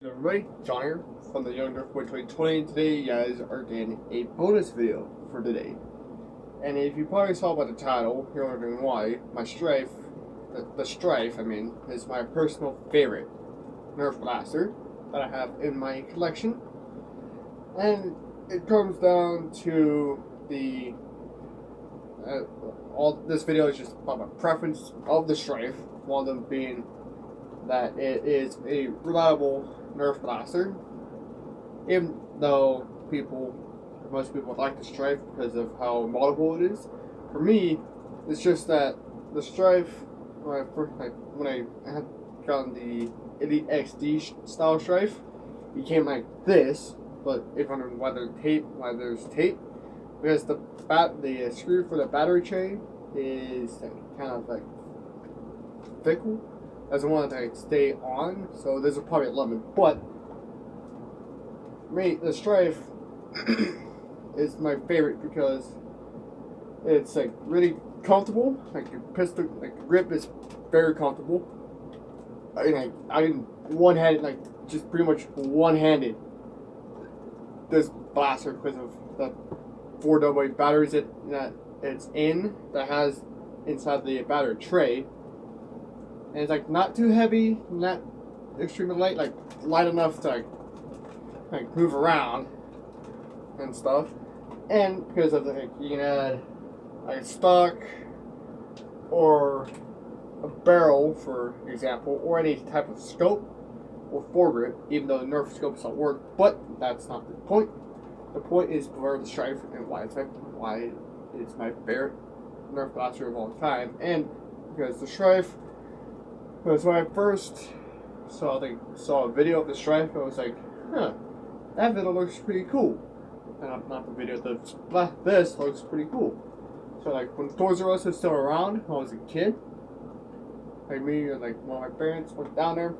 Everybody, John here from the Young Nerf 2020. Today, you guys are getting a bonus video for today. And if you probably saw by the title, you're wondering why my stryfe, the stryfe, is my personal favorite Nerf blaster that I have in my collection. And it comes down to the all this video is just about my preference of the stryfe, one of them being that it is a reliable Nerf blaster, even though most people like the stryfe because of how multiple it is. For me, it's just that the stryfe, when I had gotten the Elite XD style stryfe, it came like this. But if you're wondering why there's tape, because the screw for the battery tray is kind of like fickle. Doesn't want to stay on, so this is probably a lemon. But the stryfe is my favorite because it's like really comfortable. Like your pistol, like grip is very comfortable. I can one-handed, just pretty much one-handed this blaster because of the 4AA batteries that it's in that has inside the battery tray. And it's not too heavy, not extremely light, light enough to move around and stuff. And because of you can add a stock or a barrel, for example, or any type of scope or foregrip, even though the Nerf scopes don't work. But that's not the point. The point is for the stryfe and why it's my favorite Nerf blaster of all time, and because the stryfe. Because when I first saw a video of the stryfe, I was like, huh, that video looks pretty cool. And not the video, this looks pretty cool. So when Toys R Us was still around, when I was a kid, me and one of my parents went down there,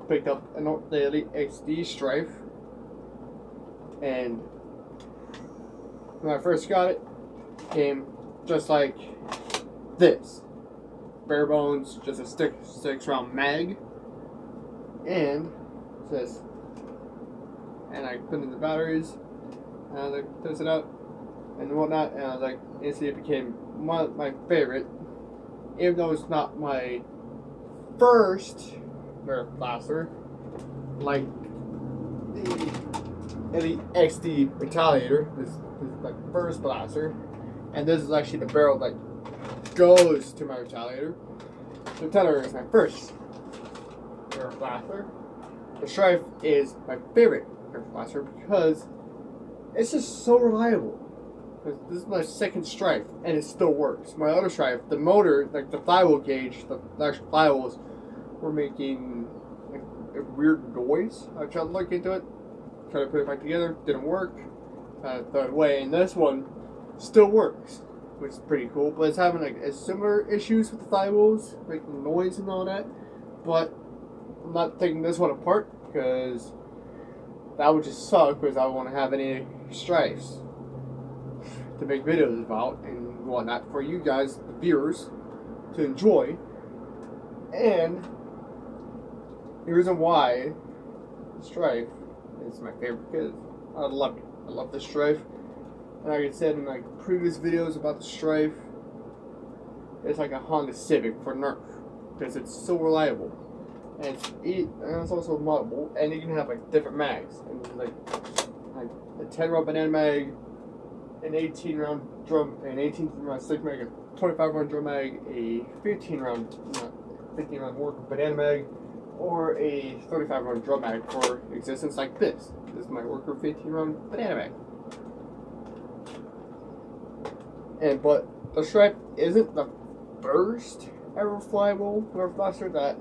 picked up the Elite XD stryfe, and when I first got it, came just like this. Bare bones, just a 6-round mag, and says, and I put in the batteries, and I test it out, and whatnot, and I was instantly it became my favorite, even though it's not my first Nerf blaster, like the Elite XD Retaliator. This is my first blaster, and this is actually the barrel goes to my Retaliator. The Retaliator is my first Nerf blaster. The stryfe is my favorite Nerf blaster because it's just so reliable. This is my second stryfe and it still works. My other stryfe, the motor, the flywheel gauge, the actual flywheels were making a weird noise. I tried to look into it, tried to put it back together, didn't work. Threw it away, and this one still works, which is pretty cool, but it's having similar issues with the flywheels, making noise and all that. But I'm not taking this one apart because that would just suck, because I don't want to have any stryfes to make videos about and whatnot for you guys, the viewers, to enjoy. And the reason why the stryfe is my favorite because I love it. I love the stryfe. And like I said in previous videos about the stryfe, it's like a Honda Civic for Nerf because it's so reliable, and it's also moddable, and you can have different mags, and a 10-round banana mag, an 18-round stick mag, a 25-round drum mag, a 15-round work banana mag, or a 35-round drum mag for existence like this. This is my worker 15-round banana mag. But the stryfe isn't the first ever flyable Nerf blaster. That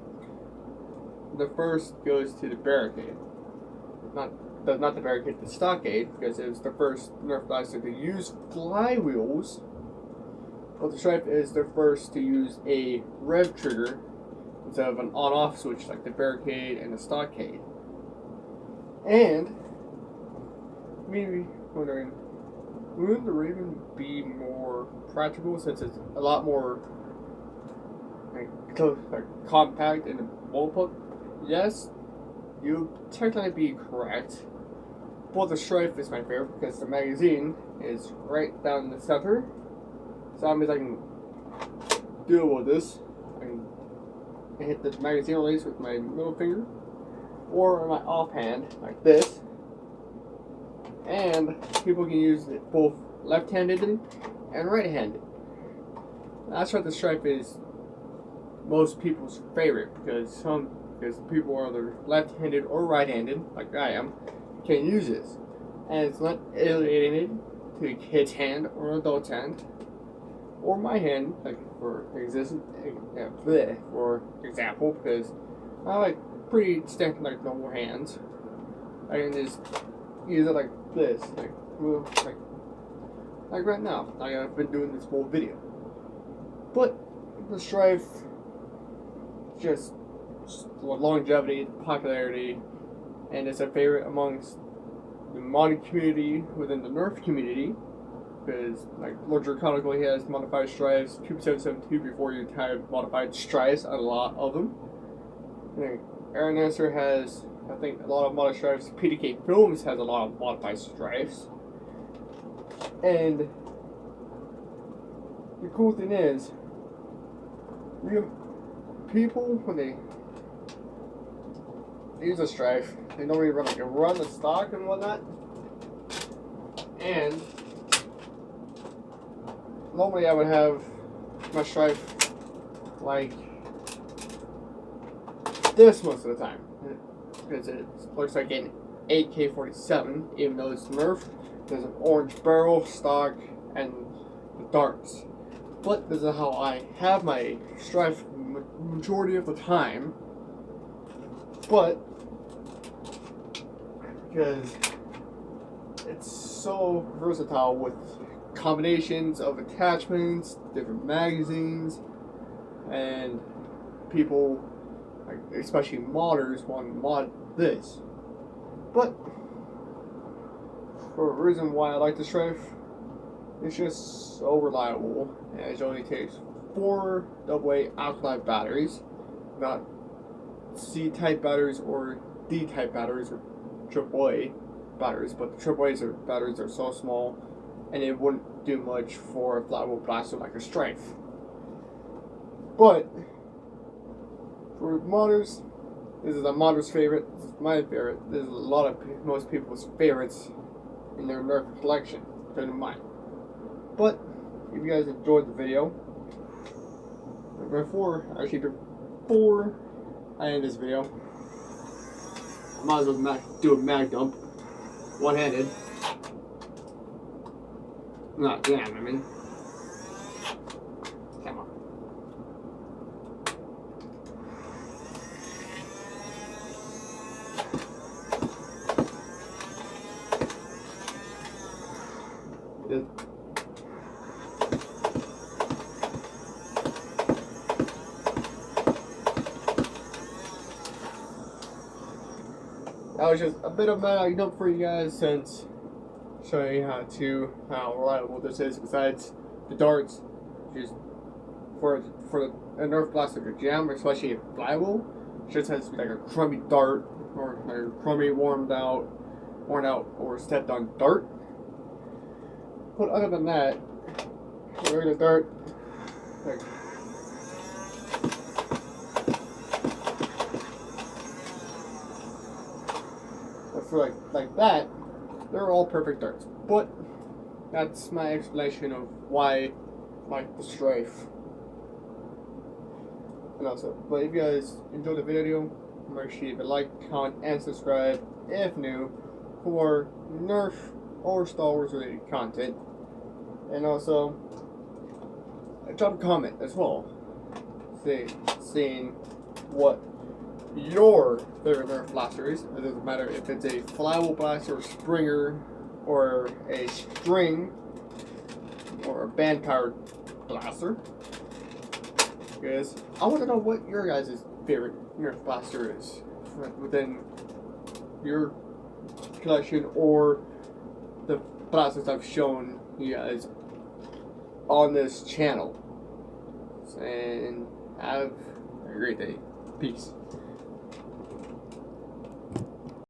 the first goes to the barricade, not the barricade, the stockade, because it was the first Nerf blaster to use flywheels. But the stryfe is the first to use a rev trigger instead of an on-off switch like the barricade and the stockade. And maybe wondering, wouldn't the Raven be more practical since it's a lot more compact and bulletproof? Yes, you technically be correct. But the stryfe is my favorite because the magazine is right down the center. So that means I can deal with this. I can hit the magazine release with my middle finger or my offhand like this. And people can use it both left-handed and right-handed. That's why the stryfe is most people's favorite because people are either left-handed or right-handed, like I am, can use this, and it's not alienated to a kid's hand or an adult's hand or my hand, like for example, because I like pretty standard like normal hands. I can just use it like this, like right now. Like I've been doing this whole video, but the stryfe just longevity, popularity, and it's a favorite amongst the modding community within the NERF community, because like Lord Draconical, he has modified stryfes, 2772 before you had modified stryfes, a lot of them. And Aaron Answer has, I think, a lot of modified stryfes. PDK Films has a lot of modified stryfes. And the cool thing is, people, when they use a stryfe, they normally run the stock and whatnot. And normally I would have my stryfe like this most of the time, because it looks like an AK-47, even though it's NERF. There's an orange barrel, stock, and the darts. But this is how I have my stryfe majority of the time. But because it's so versatile with combinations of attachments, different magazines, and people, like especially modders, want to mod this. But for a reason why I like the stryfe, it's just so reliable, and it only takes 4 AA alkaline batteries, not C-type batteries or D-type batteries or AAA batteries, but the AAA batteries are so small, and it wouldn't do much for a flammable blaster like a stryfe. But for modders, this is a modder's favorite. This is my favorite. This is a lot of most people's favorites in their NERF collection, including mine. But if you guys enjoyed the video, before I end this video, I might as well do a mag dump, one-handed. Not jam, I mean. Come on. That was just a bit of mag dump for you guys, since showing you how reliable this is. Besides the darts, just for a NERF blaster to jam, especially if flyable, it just has to be like a crummy dart or like a crummy worn out or stepped on dart. But other than that, a regular dart, like for like that, they're all perfect darts. But that's my explanation of why I like the stryfe. And also, but if you guys enjoyed the video, make sure you like, comment, and subscribe if new for NERF or Star Wars related content. And also, drop a comment as well, saying what your favorite NERF blaster is. It doesn't matter if it's a flyable blaster, Springer, or a string, or a band powered blaster. Because I want to know what your guys' favorite NERF blaster is within your collection, or the blasters I've shown you guys on this channel. And have a great day. Peace.